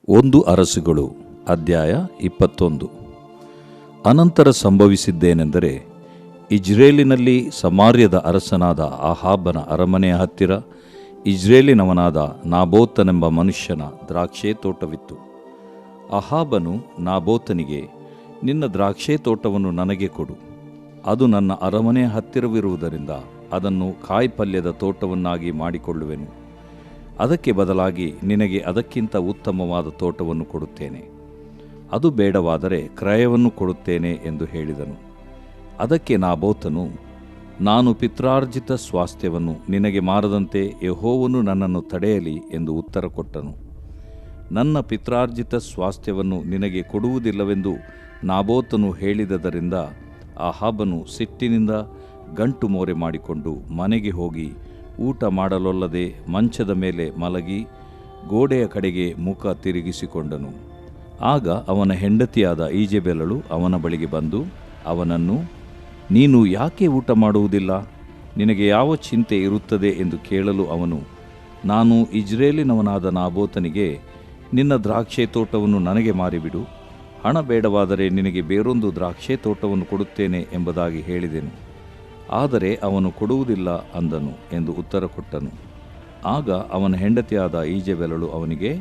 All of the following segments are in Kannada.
ಒಂದು ಅರಸುಗಳು ಅಧ್ಯಾಯ 21. ಅನಂತರ ಸಂಭವಿಸಿದ್ದೇನೆಂದರೆ, ಇಜ್ರೇಲಿನಲ್ಲಿ ಸಮಾರ್ಯದ ಅರಸನಾದ ಆಹಾಬನ ಅರಮನೆಯ ಹತ್ತಿರ ಇಜ್ರೇಲಿನವನಾದ ನಾಬೋತನೆಂಬ ಮನುಷ್ಯನ ದ್ರಾಕ್ಷೇ ತೋಟವಿತ್ತು. ಆಹಾಬನು ನಾಬೋತನಿಗೆ, ನಿನ್ನ ದ್ರಾಕ್ಷೇ ತೋಟವನ್ನು ನನಗೆ ಕೊಡು, ಅದು ನನ್ನ ಅರಮನೆಯ ಹತ್ತಿರವಿರುವುದರಿಂದ ಅದನ್ನು ಕಾಯಿಪಲ್ಯದ ತೋಟವನ್ನಾಗಿ ಮಾಡಿಕೊಳ್ಳುವೆನು. ಅದಕ್ಕೆ ಬದಲಾಗಿ ನಿನಗೆ ಅದಕ್ಕಿಂತ ಉತ್ತಮವಾದ ತೋಟವನ್ನು ಕೊಡುತ್ತೇನೆ, ಅದು ಬೇಡವಾದರೆ ಕ್ರಯವನ್ನು ಕೊಡುತ್ತೇನೆ ಎಂದು ಹೇಳಿದನು. ಅದಕ್ಕೆ ನಾಬೋತನು, ನಾನು ಪಿತ್ರಾರ್ಜಿತ ಸ್ವಾಸ್ಥ್ಯವನ್ನು ನಿನಗೆ ಮಾರದಂತೆ ಯೆಹೋವನು ನನ್ನನ್ನು ತಡೆಯಲಿ ಎಂದು ಉತ್ತರ ಕೊಟ್ಟನು. ನನ್ನ ಪಿತ್ರಾರ್ಜಿತ ಸ್ವಾಸ್ಥ್ಯವನ್ನು ನಿನಗೆ ಕೊಡುವುದಿಲ್ಲವೆಂದು ನಾಬೋತನು ಹೇಳಿದ್ದರಿಂದ ಆಹಾಬನು ಸಿಟ್ಟಿನಿಂದ ಗಂಟು ಮೋರೆ ಮಾಡಿಕೊಂಡು ಮನೆಗೆ ಹೋಗಿ ಊಟ ಮಾಡಲೊಲ್ಲದೆ ಮಂಚದ ಮೇಲೆ ಮಲಗಿ ಗೋಡೆಯ ಕಡೆಗೆ ಮುಖ ತಿರುಗಿಸಿಕೊಂಡನು. ಆಗ ಅವನ ಹೆಂಡತಿಯಾದ ಈಜೆಬೆಲಳು ಅವನ ಬಳಿಗೆ ಬಂದು ಅವನನ್ನು, ನೀನು ಯಾಕೆ ಊಟ ಮಾಡುವುದಿಲ್ಲ? ನಿನಗೆ ಯಾವ ಚಿಂತೆ ಇರುತ್ತದೆ ಎಂದು ಕೇಳಲು ಅವನು, ನಾನು ಇಜ್ರೇಲಿನವನಾದ ನಾಬೋತನಿಗೆ, ನಿನ್ನ ದ್ರಾಕ್ಷೇ ತೋಟವನ್ನು ನನಗೆ ಮಾರಿಬಿಡು, ಹಣ ಬೇಡವಾದರೆ ನಿನಗೆ ಬೇರೊಂದು ದ್ರಾಕ್ಷೇ ತೋಟವನ್ನು ಕೊಡುತ್ತೇನೆ ಎಂಬುದಾಗಿ ಹೇಳಿದೆನು. ಆದರೆ ಅವನು ಕೊಡುವುದಿಲ್ಲ ಅಂದನು ಎಂದು ಉತ್ತರ ಕೊಟ್ಟನು. ಆಗ ಅವನ ಹೆಂಡತಿಯಾದ ಈಜೆಬೆಲಳು ಅವನಿಗೆ,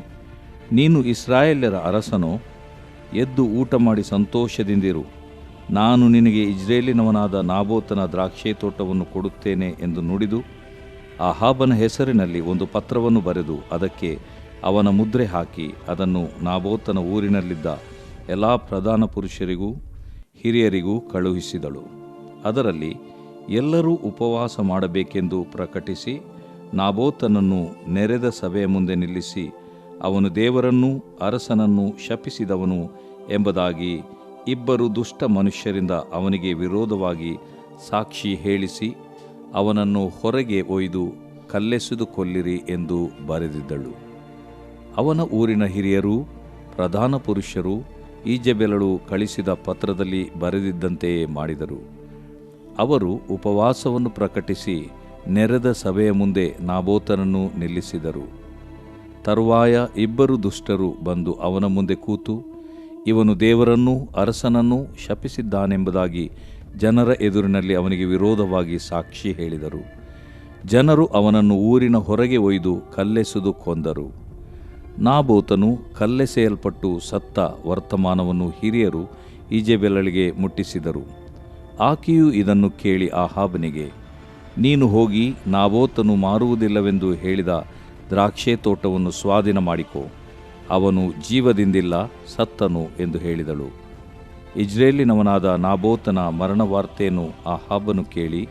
ನೀನು ಇಸ್ರಾಯೇಲ್ಯರ ಅರಸನೋ? ಎದ್ದು ಊಟ ಮಾಡಿ ಸಂತೋಷದಿಂದಿರು. ನಾನು ನಿನಗೆ ಇಜ್ರೇಲಿನವನಾದ ನಾಬೋತನ ದ್ರಾಕ್ಷೇ ತೋಟವನ್ನು ಕೊಡುತ್ತೇನೆ ಎಂದು ನುಡಿದು ಆಹಾಬನ ಹೆಸರಿನಲ್ಲಿ ಒಂದು ಪತ್ರವನ್ನು ಬರೆದು ಅದಕ್ಕೆ ಅವನ ಮುದ್ರೆ ಹಾಕಿ ಅದನ್ನು ನಾಬೋತನ ಊರಿನಲ್ಲಿದ್ದ ಎಲ್ಲ ಪ್ರಧಾನ ಪುರುಷರಿಗೂ ಹಿರಿಯರಿಗೂ ಕಳುಹಿಸಿದಳು. ಅದರಲ್ಲಿ ಎಲ್ಲರೂ ಉಪವಾಸ ಮಾಡಬೇಕೆಂದು ಪ್ರಕಟಿಸಿ ನಾಬೋತನನ್ನು ನೆರೆದ ಸಭೆಯ ಮುಂದೆ ನಿಲ್ಲಿಸಿ, ಅವನು ದೇವರನ್ನೂ ಅರಸನನ್ನು ಶಪಿಸಿದವನು ಎಂಬುದಾಗಿ ಇಬ್ಬರು ದುಷ್ಟ ಮನುಷ್ಯರಿಂದ ಅವನಿಗೆ ವಿರೋಧವಾಗಿ ಸಾಕ್ಷಿ ಹೇಳಿಸಿ ಅವನನ್ನು ಹೊರಗೆ ಒಯ್ದು ಕಲ್ಲೆಸೆದು ಕೊಲ್ಲಿರಿ ಎಂದು ಬರೆದಿದ್ದಳು. ಅವನ ಊರಿನ ಹಿರಿಯರೂ ಪ್ರಧಾನ ಪುರುಷರು ಈಜೆಬೆಲಳು ಕಳಿಸಿದ ಪತ್ರದಲ್ಲಿ ಬರೆದಿದ್ದಂತೆಯೇ ಮಾಡಿದರು. ಅವರು ಉಪವಾಸವನ್ನು ಪ್ರಕಟಿಸಿ ನೆರೆದ ಸಭೆಯ ಮುಂದೆ ನಾಬೋತನನ್ನು ನಿಲ್ಲಿಸಿದರು. ತರುವಾಯ ಇಬ್ಬರು ದುಷ್ಟರು ಬಂದು ಅವನ ಮುಂದೆ ಕೂತು, ಇವನು ದೇವರನ್ನೂ ಅರಸನನ್ನೂ ಶಪಿಸಿದ್ದಾನೆಂಬುದಾಗಿ ಜನರ ಎದುರಿನಲ್ಲಿ ಅವನಿಗೆ ವಿರೋಧವಾಗಿ ಸಾಕ್ಷಿ ಹೇಳಿದರು. ಜನರು ಅವನನ್ನು ಊರಿನ ಹೊರಗೆ ಒಯ್ದು ಕಲ್ಲೆಸೆದು ಕೊಂದರು. ನಾಬೋತನು ಕಲ್ಲೆಸೆಯಲ್ಪಟ್ಟು ಸತ್ತ ವರ್ತಮಾನವನ್ನು ಹಿರಿಯರು ಈಜೆಬೆಲಳಿಗೆ ಮುಟ್ಟಿಸಿದರು. ಆಕೆಯು ಇದನ್ನು ಕೇಳಿ ಆಹಾಬನಿಗೆ, ನೀನು ಹೋಗಿ ನಾಬೋತನು ಮಾರುವುದಿಲ್ಲವೆಂದು ಹೇಳಿದ ದ್ರಾಕ್ಷೇ ತೋಟವನ್ನು ಸ್ವಾಧೀನ ಮಾಡಿಕೋ, ಅವನು ಜೀವದಿಂದಿಲ್ಲ, ಸತ್ತನು ಎಂದು ಹೇಳಿದಳು. ಇಜ್ರೇಲಿನವನಾದ ನಾಬೋತನ ಮರಣವಾರ್ತೆಯನ್ನು ಆಹಾಬನು ಕೇಳಿ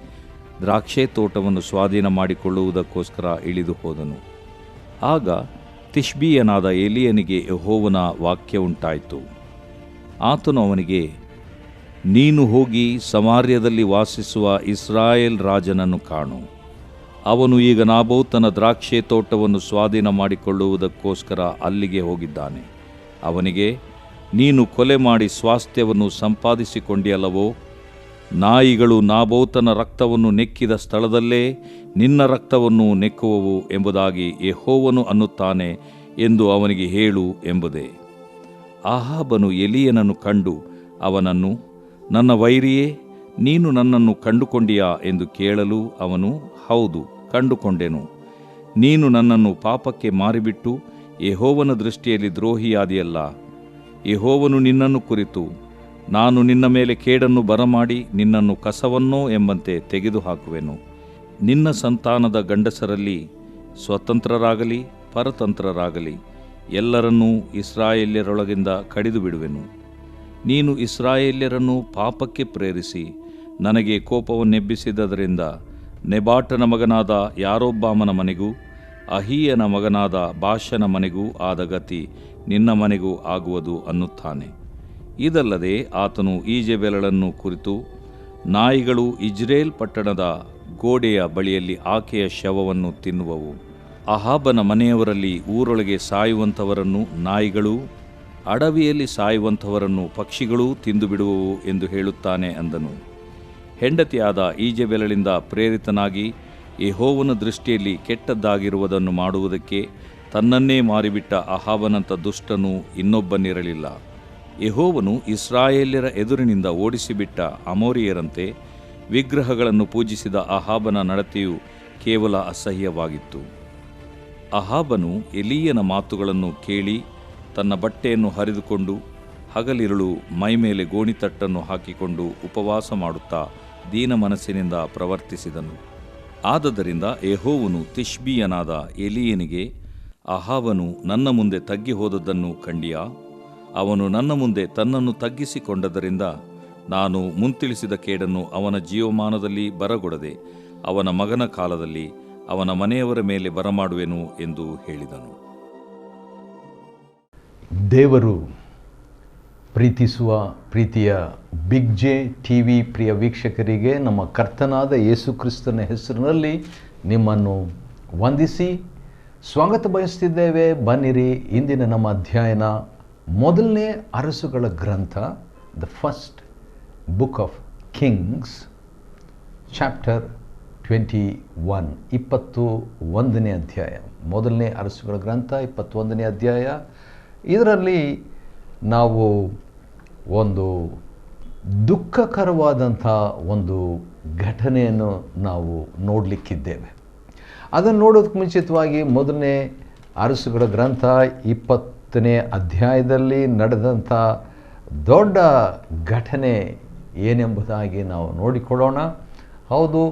ದ್ರಾಕ್ಷೇ ತೋಟವನ್ನು ಸ್ವಾಧೀನ ಮಾಡಿಕೊಳ್ಳುವುದಕ್ಕೋಸ್ಕರ ಇಳಿದು ಹೋದನು. ಆಗ ತಿಷ್ಬೀಯನಾದ ಎಲೀಯನಿಗೆ ಯೆಹೋವನ ವಾಕ್ಯ ಉಂಟಾಯಿತು. ಆತನು ಅವನಿಗೆ, ನೀನು ಹೋಗಿ ಸಮಾರ್ಯದಲ್ಲಿ ವಾಸಿಸುವ ಇಸ್ರಾಯೇಲ್ ರಾಜನನ್ನು ಕಾಣು. ಅವನು ಈಗ ನಾಬೋತನ ದ್ರಾಕ್ಷೇ ತೋಟವನ್ನು ಸ್ವಾಧೀನ ಮಾಡಿಕೊಳ್ಳುವುದಕ್ಕೋಸ್ಕರ ಅಲ್ಲಿಗೆ ಹೋಗಿದ್ದಾನೆ. ಅವನಿಗೆ, ನೀನು ಕೊಲೆ ಮಾಡಿ ಸ್ವಾಸ್ಥ್ಯವನ್ನು ಸಂಪಾದಿಸಿಕೊಂಡಿಯಲ್ಲವೋ? ನಾಯಿಗಳು ನಾಬೋತನ ರಕ್ತವನ್ನು ನೆಕ್ಕಿದ ಸ್ಥಳದಲ್ಲೇ ನಿನ್ನ ರಕ್ತವನ್ನು ನೆಕ್ಕುವವು ಎಂಬುದಾಗಿ ಯೆಹೋವನು ಅನ್ನುತ್ತಾನೆ ಎಂದು ಅವನಿಗೆ ಹೇಳು ಎಂಬುದೇ. ಆಹಾಬನು ಎಲೀಯನನ್ನು ಕಂಡು ಅವನನ್ನು, ನನ್ನ ವೈರಿಯೇ, ನೀನು ನನ್ನನ್ನು ಕಂಡುಕೊಂಡಿಯಾ ಎಂದು ಕೇಳಲು ಅವನು, ಹೌದು, ಕಂಡುಕೊಂಡೆನು. ನೀನು ನನ್ನನ್ನು ಪಾಪಕ್ಕೆ ಮಾರಿಬಿಟ್ಟು ಯೆಹೋವನ ದೃಷ್ಟಿಯಲ್ಲಿ ದ್ರೋಹಿಯಾದಿಯಲ್ಲ. ಯೆಹೋವನು ನಿನ್ನನ್ನು ಕುರಿತು, ನಾನು ನಿನ್ನ ಮೇಲೆ ಕೇಡನ್ನು ಬರಮಾಡಿ ನಿನ್ನನ್ನು ಕಸವನ್ನೋ ಎಂಬಂತೆ ತೆಗೆದುಹಾಕುವೆನು. ನಿನ್ನ ಸಂತಾನದ ಗಂಡಸರಲ್ಲಿ ಸ್ವತಂತ್ರರಾಗಲಿ ಪರತಂತ್ರರಾಗಲಿ ಎಲ್ಲರನ್ನೂ ಇಸ್ರಾಯೇಲ್ಯರೊಳಗಿಂದ ಕಡಿದು ಬಿಡುವೆನು. ನೀನು ಇಸ್ರಾಯೇಲ್ಯರನ್ನು ಪಾಪಕ್ಕೆ ಪ್ರೇರಿಸಿ ನನಗೆ ಕೋಪವನ್ನೆಬ್ಬಿಸಿದ್ದರಿಂದ ನೆಬಾಟನ ಮಗನಾದ ಯಾರೊಬ್ಬಾಮನ ಮನೆಗೂ ಅಹೀಯನ ಮಗನಾದ ಬಾಷನ ಮನೆಗೂ ಆದ ಗತಿ ನಿನ್ನ ಮನೆಗೂ ಆಗುವುದು ಅನ್ನುತ್ತಾನೆ. ಇದಲ್ಲದೆ ಆತನು ಈಜೆಬೆಲಳನ್ನು ಕುರಿತು, ನಾಯಿಗಳು ಇಜ್ರೇಲ್ ಪಟ್ಟಣದ ಗೋಡೆಯ ಬಳಿಯಲ್ಲಿ ಆಕೆಯ ಶವವನ್ನು ತಿನ್ನುವವು. ಆಹಾಬನ ಮನೆಯವರಲ್ಲಿ ಊರೊಳಗೆ ಸಾಯುವಂಥವರನ್ನು ನಾಯಿಗಳೂ ಅಡವಿಯಲ್ಲಿ ಸಾಯುವಂಥವರನ್ನು ಪಕ್ಷಿಗಳೂ ತಿಂದು ಬಿಡುವವು ಎಂದು ಹೇಳುತ್ತಾನೆ ಅಂದನು. ಹೆಂಡತಿಯಾದ ಈಜೆಬೆಲಳಿಂದ ಪ್ರೇರಿತನಾಗಿ ಯೆಹೋವನ ದೃಷ್ಟಿಯಲ್ಲಿ ಕೆಟ್ಟದ್ದಾಗಿರುವುದನ್ನು ಮಾಡುವುದಕ್ಕೆ ತನ್ನನ್ನೇ ಮಾರಿಬಿಟ್ಟ ಅಹಾಬನಂಥ ದುಷ್ಟನು ಇನ್ನೊಬ್ಬನಿರಲಿಲ್ಲ. ಯೆಹೋವನು ಇಸ್ರಾಯೇಲ್ಯರ ಎದುರಿನಿಂದ ಓಡಿಸಿಬಿಟ್ಟ ಅಮೋರಿಯರಂತೆ ವಿಗ್ರಹಗಳನ್ನು ಪೂಜಿಸಿದ ಅಹಾಬನ ನಡತೆಯು ಕೇವಲ ಅಸಹ್ಯವಾಗಿತ್ತು. ಅಹಾಬನು ಎಲೀಯನ ಮಾತುಗಳನ್ನು ಕೇಳಿ ತನ್ನ ಬಟ್ಟೆಯನ್ನು ಹರಿದುಕೊಂಡು ಹಗಲಿರುಳು ಮೈಮೇಲೆ ಗೋಣಿತಟ್ಟನ್ನು ಹಾಕಿಕೊಂಡು ಉಪವಾಸ ಮಾಡುತ್ತಾ ದೀನ ಮನಸ್ಸಿನಿಂದ ಪ್ರವರ್ತಿಸಿದನು. ಆದದರಿಂದ ಯೆಹೋವನು ತಿಷ್ಬೀಯನಾದ ಎಲೀಯನಿಗೆ, ಅಹಾಬನು ನನ್ನ ಮುಂದೆ ತಗ್ಗಿ ಹೋದದ್ದನ್ನು ಕಂಡಿಯಾ? ಅವನು ನನ್ನ ಮುಂದೆ ತನ್ನನ್ನು ತಗ್ಗಿಸಿಕೊಂಡದರಿಂದ ನಾನು ಮುಂತಿಳಿಸಿದ ಕೇಡನ್ನು ಅವನ ಜೀವಮಾನದಲ್ಲಿ ಬರಗೊಡದೆ ಅವನ ಮಗನ ಕಾಲದಲ್ಲಿ ಅವನ ಮನೆಯವರ ಮೇಲೆ ಬರಮಾಡುವೆನು ಎಂದು ಹೇಳಿದನು. ದೇವರು ಪ್ರೀತಿಸುವ ಪ್ರೀತಿಯ ಬಿಗ್ ಜೆ ಟಿವಿ ಪ್ರಿಯ ವೀಕ್ಷಕರಿಗೆ ನಮ್ಮ ಕರ್ತನಾದ ಯೇಸು ಕ್ರಿಸ್ತನ ಹೆಸರಿನಲ್ಲಿ ನಿಮ್ಮನ್ನು ವಂದಿಸಿ ಸ್ವಾಗತ ಬಯಸ್ತಿದ್ದೇವೆ. ಬನ್ನಿರಿ, ಇಂದಿನ ನಮ್ಮ ಅಧ್ಯಯನ ಮೊದಲನೇ ಅರಸುಗಳ ಗ್ರಂಥ, the first book of Kings, chapter 21, 21ನೇ ಅಧ್ಯಾಯ. ಮೊದಲನೇ ಅರಸುಗಳ ಗ್ರಂಥ 21ನೇ ಅಧ್ಯಾಯ. ಇದರಲ್ಲಿ ನಾವು ಒಂದು ದುಃಖಕರವಾದಂಥ ಒಂದು ಘಟನೆಯನ್ನು ನಾವು ನೋಡಲಿಕ್ಕಿದ್ದೇವೆ. ಅದನ್ನು ನೋಡೋದಕ್ಕೆ ಮುಂಚಿತವಾಗಿ ಮೊದಲನೇ ಅರಸುಗಳ ಗ್ರಂಥ 20ನೇ ಅಧ್ಯಾಯದಲ್ಲಿ ನಡೆದಂಥ ದೊಡ್ಡ ಘಟನೆ ಏನೆಂಬುದಾಗಿ ನಾವು ನೋಡಿಕೊಳ್ಳೋಣ. ಹೌದು,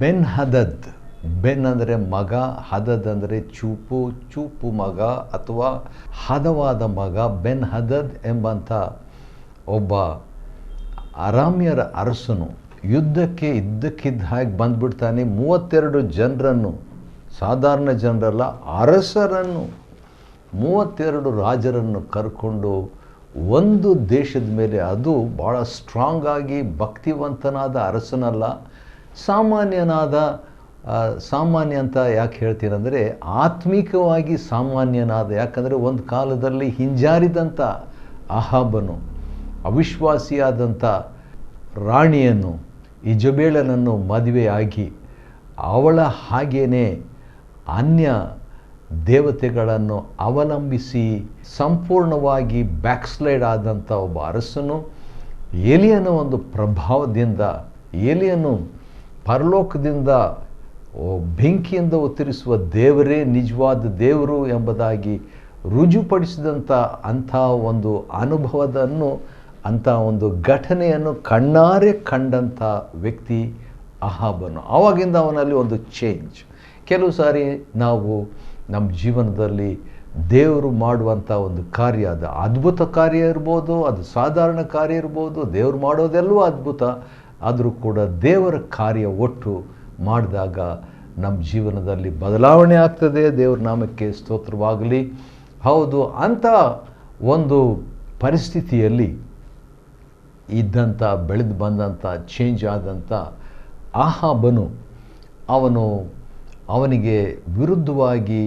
ಬೆನ್ ಹದದ್, ಬೆನ್ ಅಂದರೆ ಮಗ, ಹದದ್ ಅಂದರೆ ಚೂಪು ಮಗ ಅಥವಾ ಹದವಾದ ಮಗ. ಬೆನ್ ಹದದ್ ಎಂಬಂಥ ಒಬ್ಬ ಅರಾಮ್ಯರ ಅರಸನು ಯುದ್ಧಕ್ಕೆ ಇದ್ದಕ್ಕಿದ್ದ ಹಾಗೆ ಬಂದುಬಿಡ್ತಾನೆ. 32 ಜನರನ್ನು, ಸಾಧಾರಣ ಜನರಲ್ಲ, ಅರಸರನ್ನು, 32 ರಾಜರನ್ನು ಕರ್ಕೊಂಡು ಒಂದು ದೇಶದ ಮೇಲೆ, ಅದು ಭಾಳ ಸ್ಟ್ರಾಂಗ್ ಆಗಿ ಭಕ್ತಿವಂತನಾದ ಅರಸನಲ್ಲ, ಸಾಮಾನ್ಯ ಅಂತ ಯಾಕೆ ಹೇಳ್ತೀರಂದರೆ ಆತ್ಮಿಕವಾಗಿ ಸಾಮಾನ್ಯನಾದ. ಯಾಕಂದರೆ ಒಂದು ಕಾಲದಲ್ಲಿ ಹಿಂಜಾರಿದಂಥ ಅಹಾಬನು ಅವಿಶ್ವಾಸಿಯಾದಂಥ ರಾಣಿಯನ್ನು, ಇಜಬೇಲನನ್ನು ಮದುವೆಯಾಗಿ ಅವಳ ಹಾಗೇನೆ ಅನ್ಯ ದೇವತೆಗಳನ್ನು ಅವಲಂಬಿಸಿ ಸಂಪೂರ್ಣವಾಗಿ ಬ್ಯಾಕ್ಸ್ಲೈಡ್ ಆದಂಥ ಒಬ್ಬ ಅರಸನು. ಏಲಿಯನ ಒಂದು ಪ್ರಭಾವದಿಂದ, ಏಲಿಯನು ಪರಲೋಕದಿಂದ ಬೆಂಕಿಯಿಂದ ಉತ್ತರಿಸುವ ದೇವರೇ ನಿಜವಾದ ದೇವರು ಎಂಬುದಾಗಿ ರುಜುಪಡಿಸಿದಂಥ ಅಂಥ ಒಂದು ಅನುಭವವನ್ನು, ಅಂಥ ಒಂದು ಘಟನೆಯನ್ನು ಕಣ್ಣಾರೆ ಕಂಡಂಥ ವ್ಯಕ್ತಿ ಅಹಾಬನು. ಆವಾಗಿಂದ ಅವನಲ್ಲಿ ಒಂದು ಚೇಂಜ್. ಕೆಲವು ಸಾರಿ ನಾವು ನಮ್ಮ ಜೀವನದಲ್ಲಿ ದೇವರು ಮಾಡುವಂಥ ಒಂದು ಕಾರ್ಯ, ಅದು ಅದ್ಭುತ ಕಾರ್ಯ ಇರ್ಬೋದು, ಅದು ಸಾಧಾರಣ ಕಾರ್ಯ ಇರ್ಬೋದು, ದೇವರು ಮಾಡೋದೆಲ್ಲವೂ ಅದ್ಭುತ. ಆದರೂ ಕೂಡ ದೇವರ ಕಾರ್ಯ ಒಟ್ಟು ಮಾಡಿದಾಗ ನಮ್ಮ ಜೀವನದಲ್ಲಿ ಬದಲಾವಣೆ ಆಗ್ತದೆ. ದೇವರ ನಾಮಕ್ಕೆ ಸ್ತೋತ್ರವಾಗಲಿ. ಹೌದು, ಅಂಥ ಒಂದು ಪರಿಸ್ಥಿತಿಯಲ್ಲಿ ಇದ್ದಂಥ, ಬೆಳೆದು ಬಂದಂಥ, ಚೇಂಜ್ ಆದಂಥ ಅಹಾಬನು, ಅವನಿಗೆ ವಿರುದ್ಧವಾಗಿ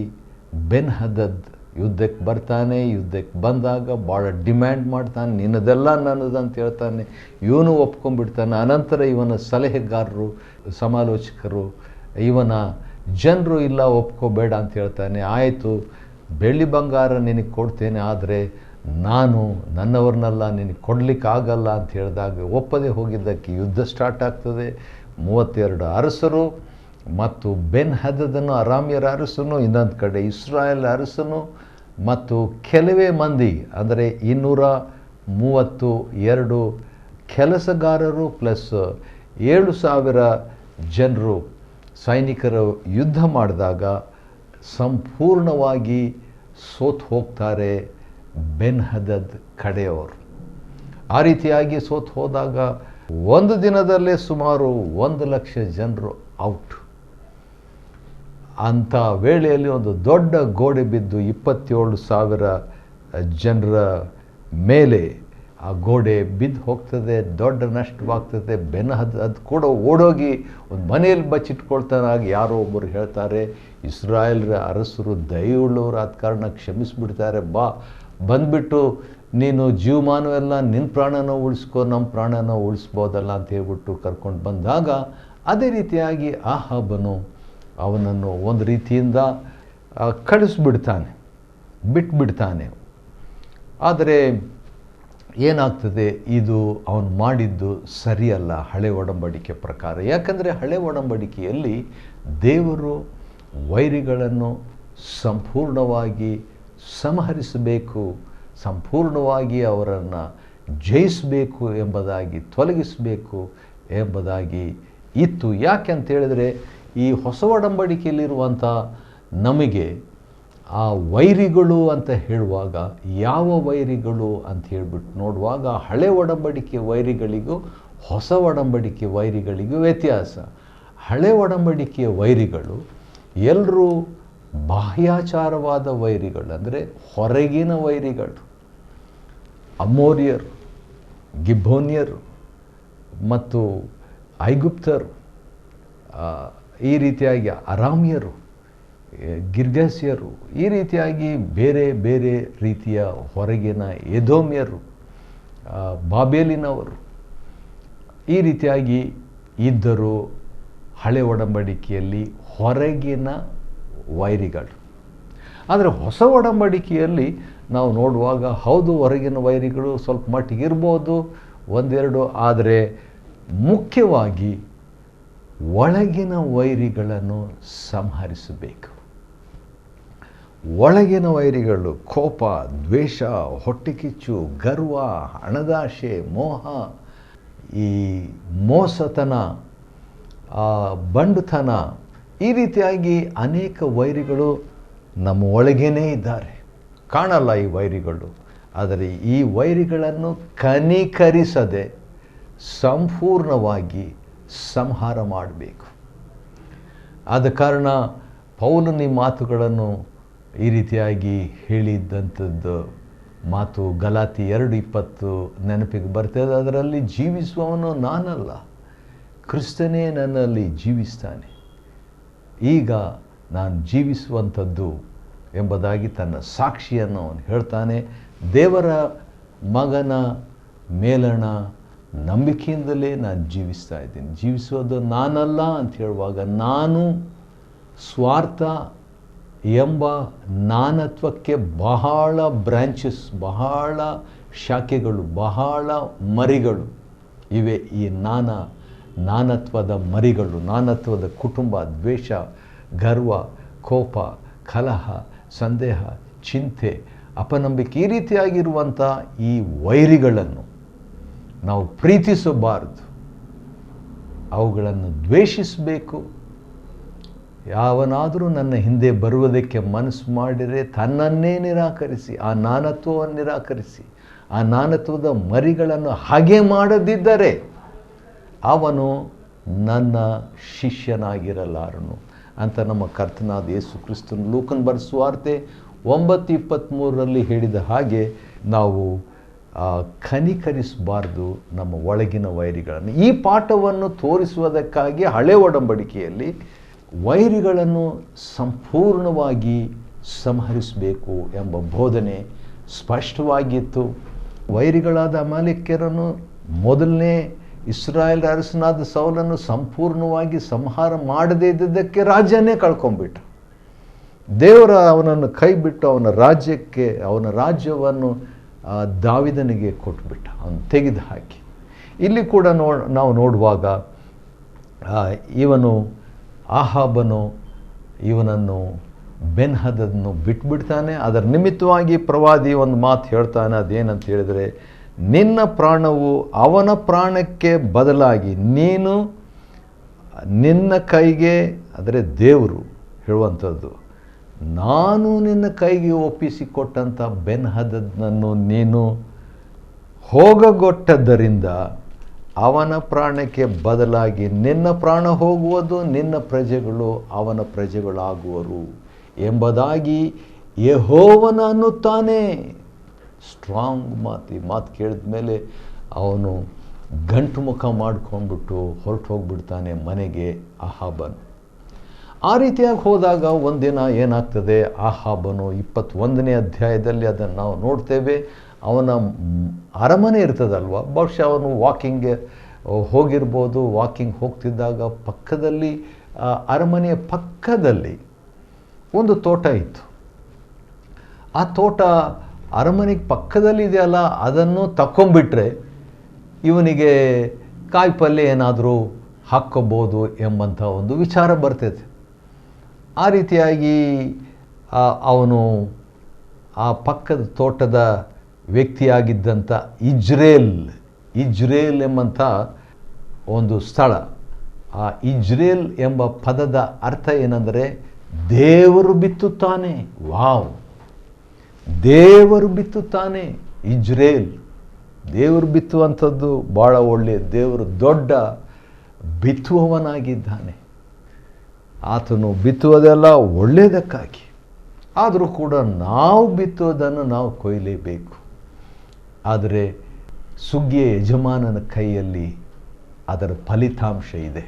ಬೆನ್ ಹದದ್ ಯುದ್ಧಕ್ಕೆ ಬರ್ತಾನೆ. ಯುದ್ಧಕ್ಕೆ ಬಂದಾಗ ಭಾಳ ಡಿಮ್ಯಾಂಡ್ ಮಾಡ್ತಾನೆ, ನಿನ್ನದೆಲ್ಲ ನನ್ನದು ಅಂತ ಹೇಳ್ತಾನೆ. ಇವನು ಒಪ್ಕೊಂಡ್ಬಿಡ್ತಾನೆ. ಅನಂತರ ಇವನ ಸಲಹೆಗಾರರು, ಸಮಾಲೋಚಕರು, ಇವನ ಜನರು ಇಲ್ಲ ಒಪ್ಕೋಬೇಡ ಅಂತ ಹೇಳ್ತಾನೆ. ಆಯಿತು, ಬೆಳ್ಳಿ ಬಂಗಾರ ನಿನಗೆ ಕೊಡ್ತೇನೆ, ಆದರೆ ನಾನು ನನ್ನವ್ರನ್ನೆಲ್ಲ ನಿನಗೆ ಕೊಡಲಿಕ್ಕಾಗಲ್ಲ ಅಂತ ಹೇಳಿದಾಗ ಒಪ್ಪದೆ ಹೋಗಿದ್ದಕ್ಕೆ ಯುದ್ಧ ಸ್ಟಾರ್ಟ್ ಆಗ್ತದೆ. 32 ಅರಸರು ಮತ್ತು ಬೆನ್ ಹದದನು ಅರಾಮ್ಯರ ಅರಸನು, ಇನ್ನೊಂದು ಕಡೆ ಇಸ್ರಾಯೇಲ್ ಅರಸನು ಮತ್ತು ಕೆಲವೇ ಮಂದಿ, ಅಂದರೆ 232 ಕೆಲಸಗಾರರು ಪ್ಲಸ್ 7,000 ಜನರು ಸೈನಿಕರು ಯುದ್ಧ ಮಾಡಿದಾಗ ಸಂಪೂರ್ಣವಾಗಿ ಸೋತು ಹೋಗ್ತಾರೆ ಬೆನ್ ಹದದ್ ಕಡೆಯವರು. ಆ ರೀತಿಯಾಗಿ ಸೋತು ಹೋದಾಗ ಒಂದು ದಿನದಲ್ಲೇ ಸುಮಾರು 1,00,000 ಜನರು ಔಟ್. ಅಂಥ ವೇಳೆಯಲ್ಲಿ ಒಂದು ದೊಡ್ಡ ಗೋಡೆ ಬಿದ್ದು 27,000 ಜನರ ಮೇಲೆ ಆ ಗೋಡೆ ಬಿದ್ದು ಹೋಗ್ತದೆ. ದೊಡ್ಡ ನಷ್ಟವಾಗ್ತದೆ. ಬೆನ್ ಹದದ್ ಕೂಡ ಓಡೋಗಿ ಒಂದು ಮನೆಯಲ್ಲಿ ಬಚ್ಚಿಟ್ಕೊಳ್ತಾನಾಗಿ ಯಾರೋ ಒಬ್ಬರು ಹೇಳ್ತಾರೆ, ಇಸ್ರಾಯೇಲ್ರ ಅರಸರು ದಯವುಳ್ಳವರು, ಆದ ಕಾರಣ ಕ್ಷಮಿಸಿಬಿಡ್ತಾರೆ, ಬಂದುಬಿಟ್ಟು ನೀನು ಜೀವಮಾನವೆಲ್ಲ ನಿನ್ನ ಪ್ರಾಣನ ಉಳಿಸ್ಕೋ, ನಮ್ಮ ಪ್ರಾಣನ ಉಳಿಸ್ಬೋದಲ್ಲ ಅಂತ ಹೇಳ್ಬಿಟ್ಟು ಕರ್ಕೊಂಡು ಬಂದಾಗ, ಅದೇ ರೀತಿಯಾಗಿ ಅಹಾಬನು ಅವನನ್ನು ಒಂದು ರೀತಿಯಿಂದ ಕಳಿಸ್ಬಿಡ್ತಾನೆ, ಬಿಟ್ಬಿಡ್ತಾನೆ. ಆದರೆ ಏನಾಗ್ತದೆ, ಇದು ಅವನು ಮಾಡಿದ್ದು ಸರಿಯಲ್ಲ ಹಳೆ ಒಡಂಬಡಿಕೆ ಪ್ರಕಾರ. ಯಾಕಂದರೆ ಹಳೆ ಒಡಂಬಡಿಕೆಯಲ್ಲಿ ದೇವರು ವೈರಿಗಳನ್ನು ಸಂಪೂರ್ಣವಾಗಿ ಸಂಹರಿಸಬೇಕು, ಸಂಪೂರ್ಣವಾಗಿ ಅವರನ್ನು ಜಯಿಸಬೇಕು ಎಂಬುದಾಗಿ, ತೊಲಗಿಸಬೇಕು ಎಂಬುದಾಗಿ ಇತ್ತು. ಯಾಕೆ ಅಂತೇಳಿದರೆ ಈ ಹೊಸ ಒಡಂಬಡಿಕೆಯಲ್ಲಿರುವಂಥ ನಮಗೆ ಆ ವೈರಿಗಳು ಅಂತ ಹೇಳುವಾಗ ಯಾವ ವೈರಿಗಳು ಅಂತ ಹೇಳಿಬಿಟ್ಟು ನೋಡುವಾಗ ಹಳೆ ಒಡಂಬಡಿಕೆ ವೈರಿಗಳಿಗೂ ಹೊಸ ಒಡಂಬಡಿಕೆ ವೈರಿಗಳಿಗೂ ವ್ಯತ್ಯಾಸ. ಹಳೆ ಒಡಂಬಡಿಕೆಯ ವೈರಿಗಳು ಎಲ್ಲರೂ ಬಾಹ್ಯಾಚಾರವಾದ ವೈರಿಗಳು, ಅಂದರೆ ಹೊರಗಿನ ವೈರಿಗಳು. ಅಮೋರಿಯರು, ಗಿಬ್ಬೋನ್ಯರು ಮತ್ತು ಐಗುಪ್ತರು, ಈ ರೀತಿಯಾಗಿ ಅರಾಮ್ಯರು, ಗಿರ್ಗಸ್ಯರು, ಈ ರೀತಿಯಾಗಿ ಬೇರೆ ಬೇರೆ ರೀತಿಯ ಹೊರಗಿನ ಎದೋಮ್ಯರು, ಬಾಬೇಲಿನವರು, ಈ ರೀತಿಯಾಗಿ ಇದ್ದರು ಹಳೆ ಒಡಂಬಡಿಕೆಯಲ್ಲಿ ಹೊರಗಿನ ವೈರಿಗಳು. ಆದರೆ ಹೊಸ ಒಡಂಬಡಿಕೆಯಲ್ಲಿ ನಾವು ನೋಡುವಾಗ ಹೌದು ಹೊರಗಿನ ವೈರಿಗಳು ಸ್ವಲ್ಪ ಮಟ್ಟಿಗೆ ಇರ್ಬೋದು, ಒಂದೆರಡು, ಆದರೆ ಮುಖ್ಯವಾಗಿ ಒಳಗಿನ ವೈರಿಗಳನ್ನು ಸಂಹರಿಸಬೇಕು. ಒಳಗಿನ ವೈರಿಗಳು ಕೋಪ, ದ್ವೇಷ, ಹೊಟ್ಟೆಕಿಚ್ಚು, ಗರ್ವ, ಹಣದಾಶೆ, ಮೋಹ, ಈ ಮೋಸತನ, ಬಂಡುತನ, ಈ ರೀತಿಯಾಗಿ ಅನೇಕ ವೈರಿಗಳು ನಮ್ಮ ಒಳಗೇನೇ ಇದ್ದಾರೆ. ಕಾಣಲ್ಲ ಈ ವೈರಿಗಳು, ಆದರೆ ಈ ವೈರಿಗಳನ್ನು ಕನಿಕರಿಸದೆ ಸಂಪೂರ್ಣವಾಗಿ ಸಂಹಾರ ಮಾಡಬೇಕು. ಆದ ಕಾರಣ ಪೌಲನ ಈ ಮಾತುಗಳನ್ನು ಈ ರೀತಿಯಾಗಿ ಹೇಳಿದ್ದಂಥದ್ದು ಮಾತು ಗಲಾತಿ 2:20 ನೆನಪಿಗೆ ಬರ್ತದೆ. ಅದರಲ್ಲಿ ಜೀವಿಸುವವನು ನಾನಲ್ಲ, ಕ್ರಿಸ್ತನೇ ನನ್ನಲ್ಲಿ ಜೀವಿಸ್ತಾನೆ, ಈಗ ನಾನು ಜೀವಿಸುವಂಥದ್ದು ಎಂಬುದಾಗಿ ತನ್ನ ಸಾಕ್ಷಿಯನ್ನು ಅವನು ಹೇಳ್ತಾನೆ. ದೇವರ ಮಗನ ಮೇಲಣ ನಂಬಿಕೆಯಿಂದಲೇ ನಾನು ಜೀವಿಸ್ತಾ ಇದ್ದೀನಿ. ಜೀವಿಸೋದು ನಾನಲ್ಲ ಅಂತ ಹೇಳುವಾಗ ನಾನು ಸ್ವಾರ್ಥ ಎಂಬ ನಾನತ್ವಕ್ಕೆ ಬಹಳ ಬ್ರ್ಯಾಂಚಸ್, ಬಹಳ ಶಾಖೆಗಳು, ಬಹಳ ಮರಿಗಳು ಇವೆ. ಈ ನಾನತ್ವದ ಮರಿಗಳು, ನಾನತ್ವದ ಕುಟುಂಬ, ದ್ವೇಷ, ಗರ್ವ, ಕೋಪ, ಕಲಹ, ಸಂದೇಹ, ಚಿಂತೆ, ಅಪನಂಬಿಕೆ, ಈ ರೀತಿಯಾಗಿರುವಂಥ ಈ ವೈರಿಗಳನ್ನು ನಾವು ಪ್ರೀತಿಸಬಾರದು, ಅವುಗಳನ್ನು ದ್ವೇಷಿಸಬೇಕು. ಯಾವನಾದರೂ ನನ್ನ ಹಿಂದೆ ಬರುವುದಕ್ಕೆ ಮನಸ್ಸು ಮಾಡಿದರೆ ತನ್ನನ್ನೇ ನಿರಾಕರಿಸಿ, ಆ ನಾನತ್ವವನ್ನು ನಿರಾಕರಿಸಿ, ಆ ನಾನತ್ವದ ಮರಿಗಳನ್ನು ಹಾಗೆ ಮಾಡದಿದ್ದರೆ ಅವನು ನನ್ನ ಶಿಷ್ಯನಾಗಿರಲಾರನು ಅಂತ ನಮ್ಮ ಕರ್ತನಾದ ಯೇಸು ಕ್ರಿಸ್ತನು ಲೂಕನ ಬರೆದ ಸುವಾರ್ತೆ 9:23 ಹೇಳಿದ ಹಾಗೆ ನಾವು ಕನಿಕರಿಸಬಾರ್ದು ನಮ್ಮ ಒಳಗಿನ ವೈರಿಗಳನ್ನು. ಈ ಪಾಠವನ್ನು ತೋರಿಸುವುದಕ್ಕಾಗಿ ಹಳೆ ಒಡಂಬಡಿಕೆಯಲ್ಲಿ ವೈರಿಗಳನ್ನು ಸಂಪೂರ್ಣವಾಗಿ ಸಂಹರಿಸಬೇಕು ಎಂಬ ಬೋಧನೆ ಸ್ಪಷ್ಟವಾಗಿತ್ತು. ವೈರಿಗಳಾದ ಅಮಾಲೇಕ್ಯರನ್ನು ಮೊದಲನೇ ಇಸ್ರಾಯೇಲ್ ಅರಸನಾದ ಸೌಲನ್ನು ಸಂಪೂರ್ಣವಾಗಿ ಸಂಹಾರ ಮಾಡದೇ ಇದ್ದುದಕ್ಕೆ ರಾಜ್ಯನೇ ಕಳ್ಕೊಂಡ್ಬಿಟ್ಟ. ದೇವರ ಅವನನ್ನು ಕೈ ಬಿಟ್ಟು ಅವನ ರಾಜ್ಯವನ್ನು ದಾವಿದನಿಗೆ ಕೊಟ್ಟುಬಿಟ್ಟ, ಅವನು ತೆಗೆದು ಹಾಕಿ. ಇಲ್ಲಿ ಕೂಡ ನಾವು ನೋಡುವಾಗ ಇವನು ಆಹಾಬನು ಇವನನ್ನು ಬೆನ್ಹದದನ್ನು ಬಿಟ್ಬಿಡ್ತಾನೆ. ಅದರ ನಿಮಿತ್ತವಾಗಿ ಪ್ರವಾದಿ ಒಂದು ಮಾತು ಹೇಳ್ತಾನೆ, ಅದೇನಂತ ಹೇಳಿದರೆ, ನಿನ್ನ ಪ್ರಾಣವು ಅವನ ಪ್ರಾಣಕ್ಕೆ ಬದಲಾಗಿ ನೀನು ನಿನ್ನ ಕೈಗೆ, ಅಂದರೆ ದೇವರು ಹೇಳುವಂಥದ್ದು, ನಾನು ನಿನ್ನ ಕೈಗೆ ಒಪ್ಪಿಸಿಕೊಟ್ಟಂಥ ಬೆನ್ಹದದನನ್ನು ನೀನು ಹೋಗಗೊಟ್ಟದ್ದರಿಂದ ಅವನ ಪ್ರಾಣಕ್ಕೆ ಬದಲಾಗಿ ನಿನ್ನ ಪ್ರಾಣ ಹೋಗುವುದು, ನಿನ್ನ ಪ್ರಜೆಗಳು ಅವನ ಪ್ರಜೆಗಳಾಗುವರು ಎಂಬುದಾಗಿ ಯೆಹೋವನು ಅನ್ನುತ್ತಾನೆ. ಸ್ಟ್ರಾಂಗ್ ಮಾತು. ಈ ಮಾತು ಕೇಳಿದ ಮೇಲೆ ಅವನು ಗಂಟು ಮುಖ ಮಾಡ್ಕೊಂಡ್ಬಿಟ್ಟು ಹೊರಟು ಹೋಗ್ಬಿಡ್ತಾನೆ ಮನೆಗೆ ಆಹಾಬನು. ಆ ರೀತಿಯಾಗಿ ಹೋದಾಗ ಒಂದಿನ ಏನಾಗ್ತದೆ, ಆಹಾಬನು 21ನೇ ಅಧ್ಯಾಯದಲ್ಲಿ ಅದನ್ನು ನಾವು ನೋಡ್ತೇವೆ. ಅವನ ಅರಮನೆ ಇರ್ತದಲ್ವ, ಬಹುಶಃ ಅವನು ವಾಕಿಂಗ್ಗೆ ಹೋಗಿರ್ಬೋದು. ವಾಕಿಂಗ್ ಹೋಗ್ತಿದ್ದಾಗ ಪಕ್ಕದಲ್ಲಿ, ಅರಮನೆಯ ಪಕ್ಕದಲ್ಲಿ ಒಂದು ತೋಟ ಇತ್ತು. ಆ ತೋಟ ಅರಮನೆಗೆ ಪಕ್ಕದಲ್ಲಿದೆಯಲ್ಲ, ಅದನ್ನು ತಕ್ಕೊಂಬಿಟ್ರೆ ಇವನಿಗೆ ಕಾಯಿ ಪಲ್ಯ ಏನಾದರೂ ಹಾಕ್ಕೋಬೋದು ಎಂಬಂಥ ಒಂದು ವಿಚಾರ ಬರ್ತೈತೆ. ಆ ರೀತಿಯಾಗಿ ಅವನು ಆ ಪಕ್ಕದ ತೋಟದ ವ್ಯಕ್ತಿಯಾಗಿದ್ದಂಥ ಇಜ್ರೇಲ್ ಎಂಬಂಥ ಒಂದು ಸ್ಥಳ. ಆ ಇಜ್ರೇಲ್ ಎಂಬ ಪದದ ಅರ್ಥ ಏನೆಂದರೆ ದೇವರು ಬಿತ್ತುತ್ತಾನೆ. ವಾವ್, ದೇವರು ಬಿತ್ತುತ್ತಾನೆ. ಇಜ್ರೇಲ್, ದೇವರು ಬಿತ್ತುವಂಥದ್ದು ಭಾಳ ಒಳ್ಳೆಯ, ದೇವರು ದೊಡ್ಡ ಬಿತ್ತುವವನಾಗಿದ್ದಾನೆ. ಆತನು ಬಿತ್ತುವುದೆಲ್ಲ ಒಳ್ಳೆಯದಕ್ಕಾಗಿ, ಆದರೂ ಕೂಡ ನಾವು ಬಿತ್ತುವುದನ್ನು ನಾವು ಕೊಯ್ಯಲೇಬೇಕು. ಆದರೆ ಸುಗ್ಗಿಯ ಯಜಮಾನನ ಕೈಯಲ್ಲಿ ಅದರ ಫಲಿತಾಂಶ ಇದೆ.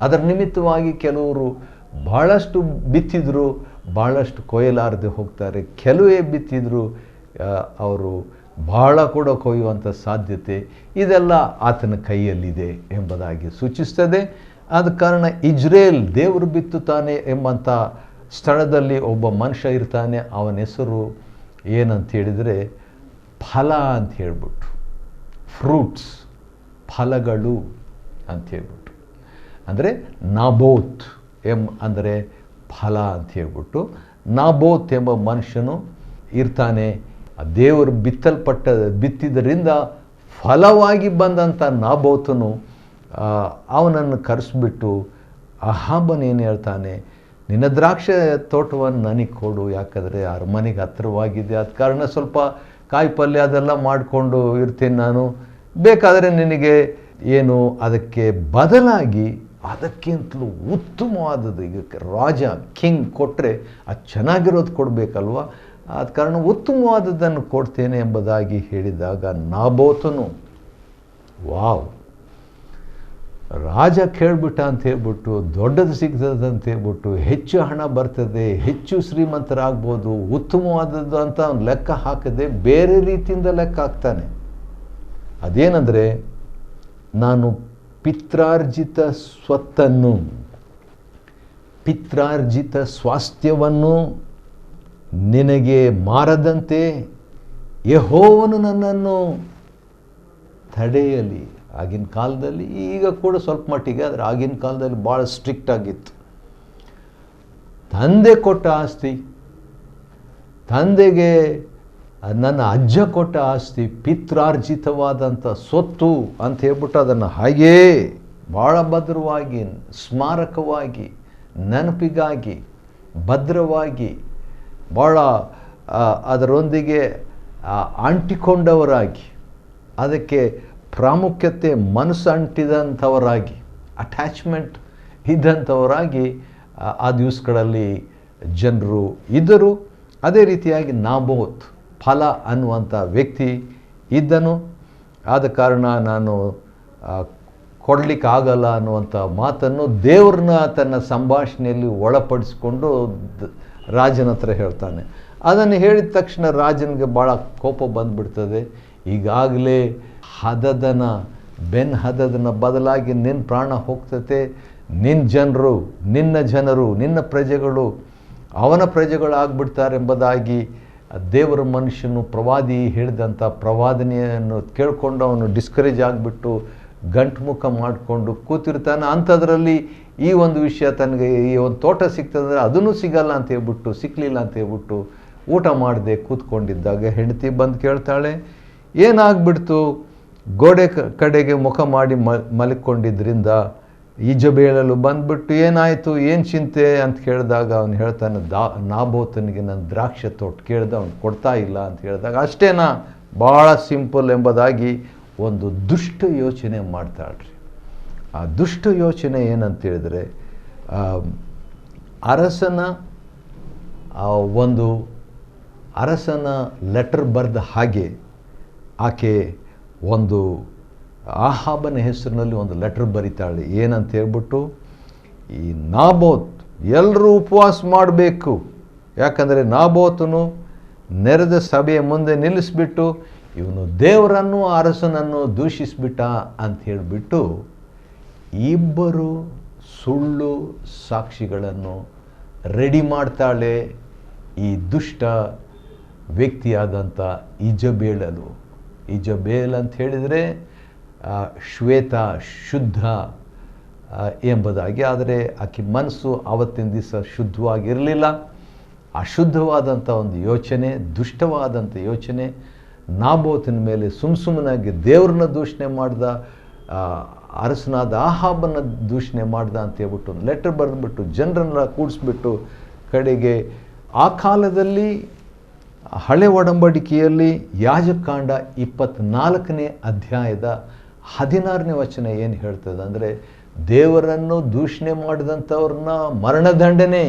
ಅದರ ನಿಮಿತ್ತವಾಗಿ ಕೆಲವರು ಭಾಳಷ್ಟು ಬಿತ್ತಿದ್ರು, ಭಾಳಷ್ಟು ಕೊಯ್ಯಲಾರದೆ ಹೋಗ್ತಾರೆ. ಕೆಲವೇ ಬಿತ್ತಿದ್ರು, ಅವರು ಭಾಳ ಕೂಡ ಕೊಯ್ಯುವಂಥ ಸಾಧ್ಯತೆ ಇದೆಲ್ಲ ಆತನ ಕೈಯಲ್ಲಿದೆ ಎಂಬುದಾಗಿ ಸೂಚಿಸ್ತದೆ. ಆದ ಕಾರಣ ಇಜ್ರೇಲ್, ದೇವರು ಬಿತ್ತುತ್ತಾನೆ ಎಂಬಂಥ ಸ್ಥಳದಲ್ಲಿ ಒಬ್ಬ ಮನುಷ್ಯ ಇರ್ತಾನೆ. ಅವನ ಹೆಸರು ಏನಂತ ಹೇಳಿದರೆ ಫಲ ಅಂತ ಹೇಳ್ಬಿಟ್ಟು, ಫ್ರೂಟ್ಸ್, ಫಲಗಳು ಅಂತ ಹೇಳ್ಬಿಟ್ಟು, ಅಂದರೆ ನಾಬೋತ್ ಅಂದರೆ ಫಲ ಅಂತ ಹೇಳ್ಬಿಟ್ಟು ನಾಬೋತ್ ಎಂಬ ಮನುಷ್ಯನು ಇರ್ತಾನೆ. ದೇವರು ಬಿತ್ತಿದ್ದರಿಂದ ಫಲವಾಗಿ ಬಂದಂಥ ನಾಬೋತನು ಅವನನ್ನು ಕರೆಸಿಬಿಟ್ಟು ಅಹಾಬನೇನು ಹೇಳ್ತಾನೆ, ನಿನ್ನ ದ್ರಾಕ್ಷೆ ತೋಟವನ್ನು ನನಗೆ ಕೊಡು, ಯಾಕಂದರೆ ಅರಮನೆಗೆ ಹತ್ತಿರವಾಗಿದೆ, ಆದ ಕಾರಣ ಸ್ವಲ್ಪ ಕಾಯಿ ಪಲ್ಯ ಅದೆಲ್ಲ ಮಾಡಿಕೊಂಡು ಇರ್ತೀನಿ ನಾನು, ಬೇಕಾದರೆ ನಿನಗೆ ಏನು ಅದಕ್ಕೆ ಬದಲಾಗಿ ಅದಕ್ಕಿಂತಲೂ ಉತ್ತಮವಾದದ್ದು, ಈಗ ರಾಜ ಕಿಂಗ್ ಕೊಟ್ಟರೆ ಅದು ಚೆನ್ನಾಗಿರೋದು ಕೊಡಬೇಕಲ್ವ, ಆದ ಕಾರಣ ಉತ್ತಮವಾದದ್ದನ್ನು ಕೊಡ್ತೇನೆ ಎಂಬುದಾಗಿ ಹೇಳಿದಾಗ ನಾಬೋತನು ವಾವ್, ರಾಜ ಕೇಳ್ಬಿಟ್ಟ ಅಂತ ಹೇಳ್ಬಿಟ್ಟು, ದೊಡ್ಡದು ಸಿಗ್ತದೆ ಅಂತ ಹೇಳ್ಬಿಟ್ಟು, ಹೆಚ್ಚು ಹಣ ಬರ್ತದೆ, ಹೆಚ್ಚು ಶ್ರೀಮಂತರಾಗ್ಬೋದು, ಉತ್ತಮವಾದದ್ದು ಅಂತ ಅವ್ನು ಲೆಕ್ಕ ಹಾಕದೆ ಬೇರೆ ರೀತಿಯಿಂದ ಲೆಕ್ಕ ಹಾಕ್ತಾನೆ. ಅದೇನೆಂದರೆ, ನಾನು ಪಿತ್ರಾರ್ಜಿತ ಸ್ವತ್ತನ್ನು, ಪಿತ್ರಾರ್ಜಿತ ಸ್ವಾಸ್ಥ್ಯವನ್ನು ನಿನಗೆ ಮಾರದಂತೆ ಯೆಹೋವನು ನನ್ನನ್ನು ತಡೆಯಲಿ. ಆಗಿನ ಕಾಲದಲ್ಲಿ, ಈಗ ಕೂಡ ಸ್ವಲ್ಪ ಮಟ್ಟಿಗೆ, ಆದರೆ ಆಗಿನ ಕಾಲದಲ್ಲಿ ಭಾಳ ಸ್ಟ್ರಿಕ್ಟ್ ಆಗಿತ್ತು. ತಂದೆ ಕೊಟ್ಟ ಆಸ್ತಿ, ತಂದೆಗೆ ನನ್ನ ಅಜ್ಜ ಕೊಟ್ಟ ಆಸ್ತಿ, ಪಿತ್ರಾರ್ಜಿತವಾದಂಥ ಸ್ವತ್ತು ಅಂತ ಹೇಳ್ಬಿಟ್ಟು ಅದನ್ನು ಹಾಗೇ ಭಾಳ ಭದ್ರವಾಗಿ, ಸ್ಮಾರಕವಾಗಿ, ನೆನಪಿಗಾಗಿ ಭದ್ರವಾಗಿ, ಭಾಳ ಅದರೊಂದಿಗೆ ಅಂಟಿಕೊಂಡವರಾಗಿ, ಅದಕ್ಕೆ ಪ್ರಾಮುಖ್ಯತೆ ಮನಸ್ಸು ಅಂಟಿದಂಥವರಾಗಿ, ಅಟ್ಯಾಚ್ಮೆಂಟ್ ಇದ್ದಂಥವರಾಗಿ ಆ ದಿವಸಗಳಲ್ಲಿ ಜನರು ಇದ್ದರು. ಅದೇ ರೀತಿಯಾಗಿ ನಾಬೋತ್ ಫಲ ಅನ್ನುವಂಥ ವ್ಯಕ್ತಿ ಇದ್ದನು. ಆದ ಕಾರಣ ನಾನು ಕೊಡಲಿಕ್ಕಾಗಲ್ಲ ಅನ್ನುವಂಥ ಮಾತನ್ನು ದೇವ್ರನ್ನ ತನ್ನ ಸಂಭಾಷಣೆಯಲ್ಲಿ ಒಳಪಡಿಸಿಕೊಂಡು ರಾಜನ ಹತ್ರ ಹೇಳ್ತಾನೆ. ಅದನ್ನು ಹೇಳಿದ ತಕ್ಷಣ ರಾಜನಿಗೆ ಭಾಳ ಕೋಪ ಬಂದುಬಿಡ್ತದೆ. ಈಗಾಗಲೇ ಬೆನ್ ಹದದನ ಬದಲಾಗಿ ನಿನ್ನ ಪ್ರಾಣ ಹೋಗ್ತತೆ, ನಿನ್ನ ಜನರು ನಿನ್ನ ಪ್ರಜೆಗಳು ಅವನ ಪ್ರಜೆಗಳಾಗ್ಬಿಡ್ತಾರೆ ಎಂಬುದಾಗಿ ದೇವರ ಮನುಷ್ಯನು ಪ್ರವಾದಿ ಹೇಳಿದಂಥ ಪ್ರವಾದನೆಯನ್ನು ಕೇಳಿಕೊಂಡು ಅವನು ಡಿಸ್ಕರೇಜ್ ಆಗಿಬಿಟ್ಟು ಗಂಟು ಮುಖ ಮಾಡಿಕೊಂಡು ಕೂತಿರ್ತಾನೆ. ಅಂಥದ್ರಲ್ಲಿ ಈ ಒಂದು ವಿಷಯ ತನಗೆ ಈ ಒಂದು ತೋಟ ಸಿಗ್ತದಂದರೆ ಅದನ್ನು ಸಿಗಲ್ಲ ಅಂತ ಹೇಳ್ಬಿಟ್ಟು, ಸಿಕ್ಕಲಿಲ್ಲ ಅಂತ ಹೇಳ್ಬಿಟ್ಟು ಊಟ ಮಾಡದೆ ಕೂತ್ಕೊಂಡಿದ್ದಾಗ ಹೆಂಡತಿ ಬಂದು ಕೇಳ್ತಾಳೆ, ಏನಾಗ್ಬಿಡ್ತು, ಗೋಡೆ ಕಡೆಗೆ ಮುಖ ಮಾಡಿ ಮಲ್ಕೊಂಡಿದ್ದರಿಂದ ಈಜಬೇಳಲು ಬಂದುಬಿಟ್ಟು ಏನಾಯಿತು, ಏನು ಚಿಂತೆ ಅಂತ ಕೇಳಿದಾಗ ಅವನು ಹೇಳ್ತಾನೆ, ನಾಬೋತನಿಗೆ ನನ್ನ ದ್ರಾಕ್ಷೆ ತೋಟ ಕೇಳಿದ, ಅವನು ಕೊಡ್ತಾ ಇಲ್ಲ ಅಂತ ಹೇಳಿದಾಗ, ಅಷ್ಟೇನಾ, ಭಾಳ ಸಿಂಪಲ್ ಎಂಬುದಾಗಿ ಒಂದು ದುಷ್ಟ ಯೋಚನೆ ಮಾಡ್ತಾಳ್ರಿ. ಆ ದುಷ್ಟ ಯೋಚನೆ ಏನಂತ ಹೇಳಿದ್ರೆ, ಅರಸನ ಲೆಟರ್ ಬರೆದ ಹಾಗೆ ಆಕೆ ಒಂದು ಆಹಾಬನ ಹೆಸರಿನಲ್ಲಿ ಒಂದು ಲೆಟರ್ ಬರೀತಾಳೆ. ಏನಂತ ಹೇಳ್ಬಿಟ್ಟು, ಈ ನಾಬೋತ್ ಎಲ್ಲರೂ ಉಪವಾಸ ಮಾಡಬೇಕು, ಯಾಕಂದರೆ ನಾಬೋತನು ನೆರೆದ ಸಭೆಯ ಮುಂದೆ ನಿಲ್ಲಿಸ್ಬಿಟ್ಟು ಇವನು ದೇವರನ್ನು ಅರಸನನ್ನು ದೂಷಿಸಿಬಿಟ್ಟ ಅಂತ ಹೇಳಿಬಿಟ್ಟು 2 ಸುಳ್ಳು ಸಾಕ್ಷಿಗಳನ್ನು ರೆಡಿ ಮಾಡ್ತಾಳೆ ಈ ದುಷ್ಟ ವ್ಯಕ್ತಿಯಾದಂಥ ಈಜಬೇಲಳು. ಈಜಬೇಲ್ ಅಂತ ಹೇಳಿದರೆ ಶ್ವೇತ, ಶುದ್ಧ ಎಂಬುದಾಗಿ. ಆದರೆ ಆಕೆ ಮನಸ್ಸು ಆವತ್ತಿನ ದಿವಸ ಶುದ್ಧವಾಗಿರಲಿಲ್ಲ. ಅಶುದ್ಧವಾದಂಥ ಒಂದು ಯೋಚನೆ, ದುಷ್ಟವಾದಂಥ ಯೋಚನೆ. ನಾಬೋತನ ಮೇಲೆ ಸುಮ್ಮನಾಗಿ ದೇವ್ರನ್ನ ದೂಷಣೆ ಮಾಡ್ದ, ಅರಸನಾದ ಆಹಾಬನ ದೂಷಣೆ ಮಾಡ್ದ ಅಂತ ಹೇಳ್ಬಿಟ್ಟು ಒಂದು ಲೆಟರ್ ಬರೆದ್ಬಿಟ್ಟು ಜನರನ್ನ ಕೂಡಿಸ್ಬಿಟ್ಟು ಕಡೆಗೆ ಆ ಕಾಲದಲ್ಲಿ ಹಳೆ ಒಡಂಬಡಿಕೆಯಲ್ಲಿ ಯಾಜಕಾಂಡ 24ನೇ ಅಧ್ಯಾಯದ 16ನೇ ವಚನ ಏನು ಹೇಳ್ತದೆ ಅಂದರೆ, ದೇವರನ್ನು ದೂಷಣೆ ಮಾಡಿದಂಥವ್ರನ್ನ ಮರಣದಂಡನೆ,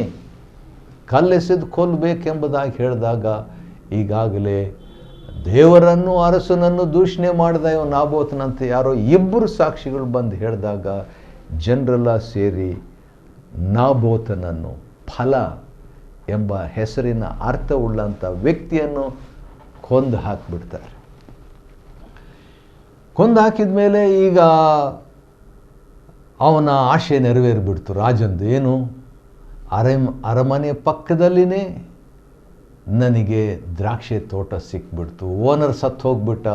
ಕಲ್ಲೆಸೆದು ಕೊಲ್ಲಬೇಕೆಂಬುದಾಗಿ ಹೇಳಿದಾಗ ಈಗಾಗಲೇ ದೇವರನ್ನು ಅರಸನನ್ನು ದೂಷಣೆ ಮಾಡಿದ ನಾಬೋತನಂತೆ ಯಾರೋ ಇಬ್ಬರು ಸಾಕ್ಷಿಗಳು ಬಂದು ಹೇಳಿದಾಗ ಜನರೆಲ್ಲ ಸೇರಿ ನಾಬೋತನನ್ನು, ಫಲ ಎಂಬ ಹೆಸರಿನ ಅರ್ಥವುಳ್ಳಂಥ ವ್ಯಕ್ತಿಯನ್ನು ಕೊಂದು ಹಾಕಿಬಿಡ್ತಾರೆ. ಕೊಂದು ಹಾಕಿದ ಮೇಲೆ ಈಗ ಅವನ ಆಶೆ ನೆರವೇರಿಬಿಡ್ತು ರಾಜಂದು. ಏನು, ಅರಮನೆ ಪಕ್ಕದಲ್ಲಿನೇ ನನಗೆ ದ್ರಾಕ್ಷಿ ತೋಟ ಸಿಕ್ಬಿಡ್ತು, ಓನರ್ ಸತ್ತು ಹೋಗ್ಬಿಟ್ಟ,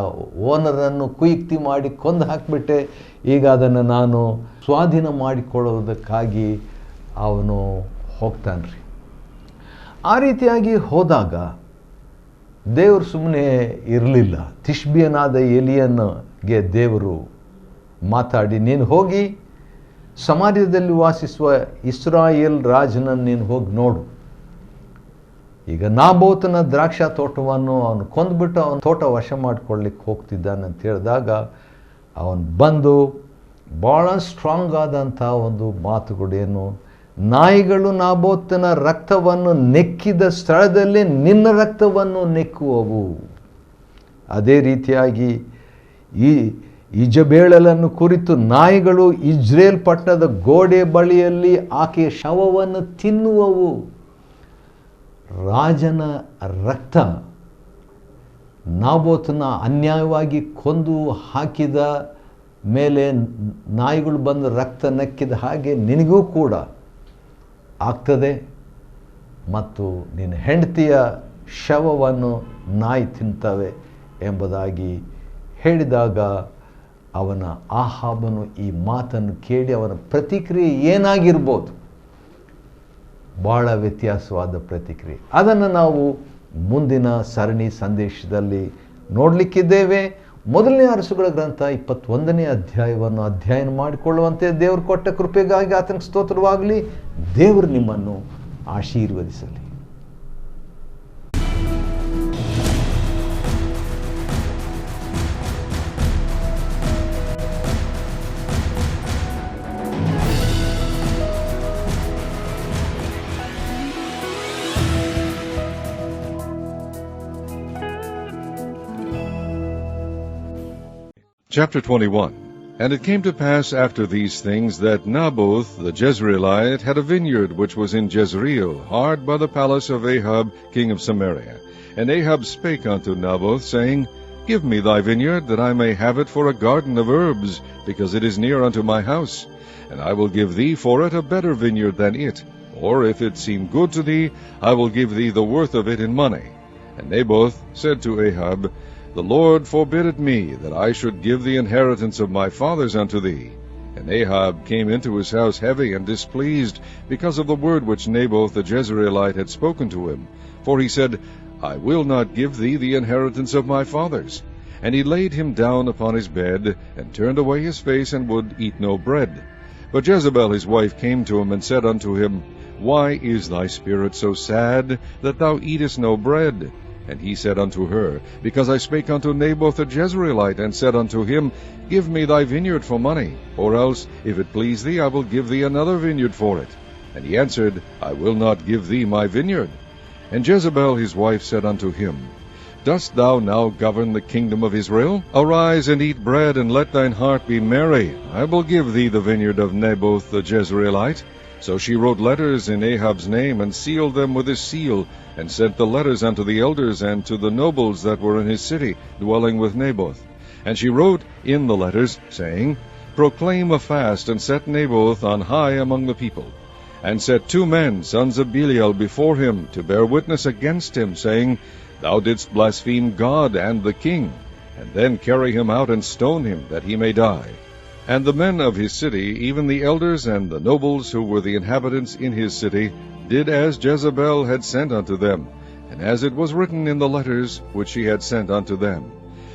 ಓನರನ್ನು ಕುಯುಕ್ತಿ ಮಾಡಿ ಕೊಂದು ಹಾಕಿಬಿಟ್ಟೆ, ಈಗ ಅದನ್ನು ನಾನು ಸ್ವಾಧೀನ ಮಾಡಿಕೊಳ್ಳೋದಕ್ಕಾಗಿ ಅವನು ಹೋಗ್ತಾನ್ರಿ. ಆ ರೀತಿಯಾಗಿ ಹೋದಾಗ ದೇವರು ಸುಮ್ಮನೆ ಇರಲಿಲ್ಲ. ತಿಷ್ಬಿಯನಾದ ಎಲಿಯನಿಗೆ ದೇವರು ಮಾತಾಡಿ, ನೀನು ಹೋಗಿ ಸಮಾರ್ಯದಲ್ಲಿ ವಾಸಿಸುವ ಇಸ್ರಾಯೇಲ್ ರಾಜನನ್ನು ನೀನು ಹೋಗಿ ನೋಡು. ಈಗ ನಾಬೋತನ ದ್ರಾಕ್ಷಾ ತೋಟವನ್ನು ಅವನು ಕೊಂದುಬಿಟ್ಟು ಅವನ ತೋಟ ವಶ ಮಾಡಿಕೊಳ್ಳಿಕ್ಕೆ ಹೋಗ್ತಿದ್ದಾನೆ ಅಂತ ಹೇಳಿದಾಗ ಅವನು ಬಂದು ಭಾಳ ಸ್ಟ್ರಾಂಗ್ ಆದಂಥ ಒಂದು ಮಾತುಗಳೇನು, ನಾಯಿಗಳು ನಾಬೋತನ ರಕ್ತವನ್ನು ನೆಕ್ಕಿದ ಸ್ಥಳದಲ್ಲಿ ನಿನ್ನ ರಕ್ತವನ್ನು ನೆಕ್ಕುವವು. ಅದೇ ರೀತಿಯಾಗಿ ಈ ಈಜಬೇಳಲನ್ನು ಕುರಿತು ನಾಯಿಗಳು ಇಜ್ರೇಲ್ ಪಟ್ಟಣದ ಗೋಡೆ ಬಳಿಯಲ್ಲಿ ಆಕೆಯ ಶವವನ್ನು ತಿನ್ನುವವು. ರಾಜನ ರಕ್ತ, ನಾಬೋತನ ಅನ್ಯಾಯವಾಗಿ ಕೊಂದು ಹಾಕಿದ ಮೇಲೆ ನಾಯಿಗಳು ಬಂದು ರಕ್ತ ನಕ್ಕಿದ ಹಾಗೆ ನಿನಗೂ ಕೂಡ ಆಗ್ತದೆ, ಮತ್ತು ನಿನ್ನ ಹೆಂಡತಿಯ ಶವವನ್ನು ನಾಯಿ ತಿಂತವೆ ಎಂಬುದಾಗಿ ಹೇಳಿದಾಗ ಅವನ ಆಹಾಬನು ಈ ಮಾತನ್ನು ಕೇಳಿ ಅವನ ಪ್ರತಿಕ್ರಿಯೆ ಏನಾಗಿರ್ಬೋದು? ಭಾಳ ವ್ಯತ್ಯಾಸವಾದ ಪ್ರತಿಕ್ರಿಯೆ. ಅದನ್ನು ನಾವು ಮುಂದಿನ ಸರಣಿ ಸಂದೇಶದಲ್ಲಿ ನೋಡಲಿಕ್ಕಿದ್ದೇವೆ. ಮೊದಲನೇ ಅರಸುಗಳ ಗ್ರಂಥ 21ನೇ ಅಧ್ಯಾಯವನ್ನು ಅಧ್ಯಯನ ಮಾಡಿಕೊಳ್ಳುವಂತೆ ದೇವರು ಕೊಟ್ಟ ಕೃಪೆಗಾಗಿ ಆತನಿಗೆ ಸ್ತೋತ್ರವಾಗಲಿ. ದೇವರು ನಿಮ್ಮನ್ನು ಆಶೀರ್ವದಿಸಲಿ. Chapter 21. And it came to pass after these things that Naboth the Jezreelite had a vineyard which was in Jezreel, hard by the palace of Ahab king of Samaria. And Ahab spake unto Naboth, saying, Give me thy vineyard, that I may have it for a garden of herbs, because it is near unto my house. And I will give thee for it a better vineyard than it. Or if it seem good to thee, I will give thee the worth of it in money. And Naboth said to Ahab, The Lord forbid it me, that I should give the inheritance of my fathers unto thee. And Ahab came into his house heavy and displeased, because of the word which Naboth the Jezreelite had spoken to him. For he said, I will not give thee the inheritance of my fathers. And he laid him down upon his bed, and turned away his face, and would eat no bread. But Jezebel his wife came to him, and said unto him, Why is thy spirit so sad, that thou eatest no bread? And he said unto her, Because I spake unto Naboth the Jezreelite, and said unto him, Give me thy vineyard for money, or else, if it please thee, I will give thee another vineyard for it. And he answered, I will not give thee my vineyard. And Jezebel his wife said unto him, Dost thou now govern the kingdom of Israel? Arise and eat bread, and let thine heart be merry. I will give thee the vineyard of Naboth the Jezreelite. So she wrote letters in Ahab's name, and sealed them with his seal, and sent the letters unto the elders and to the nobles that were in his city, dwelling with Naboth. And she wrote in the letters, saying, Proclaim a fast, and set Naboth on high among the people. and set 2 men, sons of Belial, before him, to bear witness against him, saying, Thou didst blaspheme God and the king, and then carry him out and stone him, that he may die. And the men of his city, even the elders and the nobles who were the inhabitants in his city, did as Jezebel had sent unto them, and as it was written in the letters which she had sent unto them.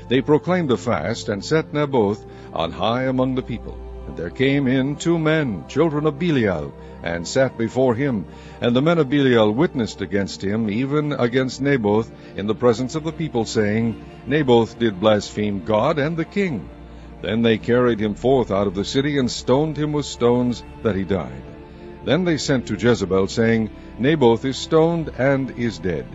They proclaimed a fast, and set Naboth on high among the people. And there came in 2 men, children of Belial, and sat before him. And the men of Belial witnessed against him, even against Naboth, in the presence of the people, saying, Naboth did blaspheme God and the king. Then they carried him forth out of the city, and stoned him with stones, that he died. Then they sent to Jezebel, saying, Naboth is stoned and is dead.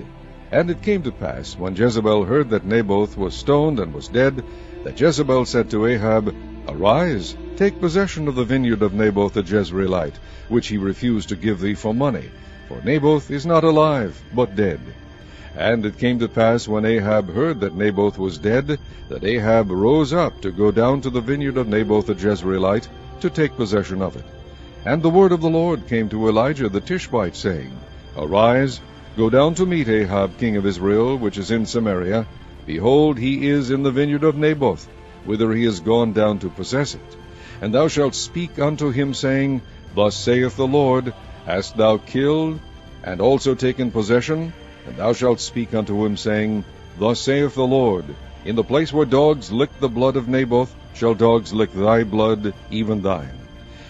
And it came to pass, when Jezebel heard that Naboth was stoned and was dead, that Jezebel said to Ahab, Arise, take possession of the vineyard of Naboth the Jezreelite, which he refused to give thee for money, for Naboth is not alive, but dead. And it came to pass, when Ahab heard that Naboth was dead, that Ahab rose up to go down to the vineyard of Naboth the Jezreelite, to take possession of it. And the word of the Lord came to Elijah the Tishbite, saying, Arise, go down to meet Ahab king of Israel, which is in Samaria. Behold, he is in the vineyard of Naboth, whither he is gone down to possess it. And thou shalt speak unto him, saying, Thus saith the Lord, Hast thou killed, and also taken possession? And thou shalt speak unto him, saying, Thus saith the Lord, In the place where dogs lick the blood of Naboth, shall dogs lick thy blood, even thine.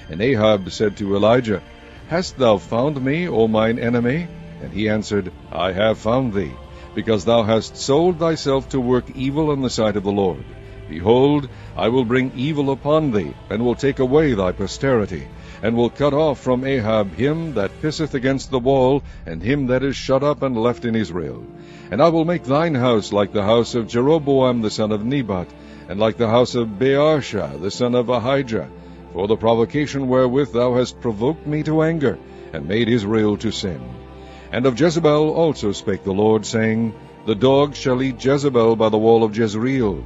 And Ahab said to Elijah, Hast thou found me, O mine enemy? And he answered, I have found thee, because thou hast sold thyself to work evil in the sight of the Lord. Behold, I will bring evil upon thee, and will take away thy posterity, and will cut off from Ahab him that pisseth against the wall, and him that is shut up and left in Israel. And I will make thine house like the house of Jeroboam the son of Nebat, and like the house of Baasha the son of Ahijah, for the provocation wherewith thou hast provoked me to anger, and made Israel to sin. And of Jezebel also spake the Lord, saying, The dogs shall eat Jezebel by the wall of Jezreel.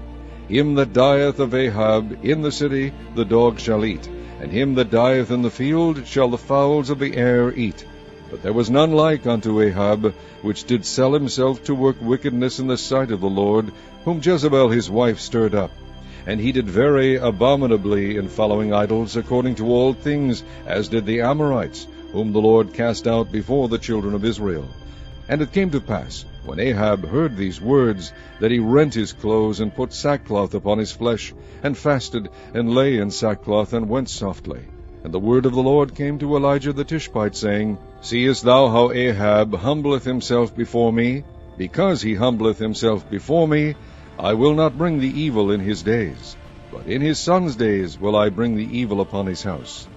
Him that dieth of Ahab in the city the dogs shall eat, and him that dieth in the field shall the fowls of the air eat. But there was none like unto Ahab, which did sell himself to work wickedness in the sight of the Lord, whom Jezebel his wife stirred up. And he did very abominably in following idols, according to all things, as did the Amorites, whom the Lord cast out before the children of Israel. And it came to pass, when Ahab heard these words, that he rent his clothes, and put sackcloth upon his flesh, and fasted, and lay in sackcloth, and went softly. And the word of the Lord came to Elijah the Tishbite, saying, Seest thou how Ahab humbleth himself before me? Because he humbleth himself before me, I will not bring the evil in his days, but in his son's days will I bring the evil upon his house.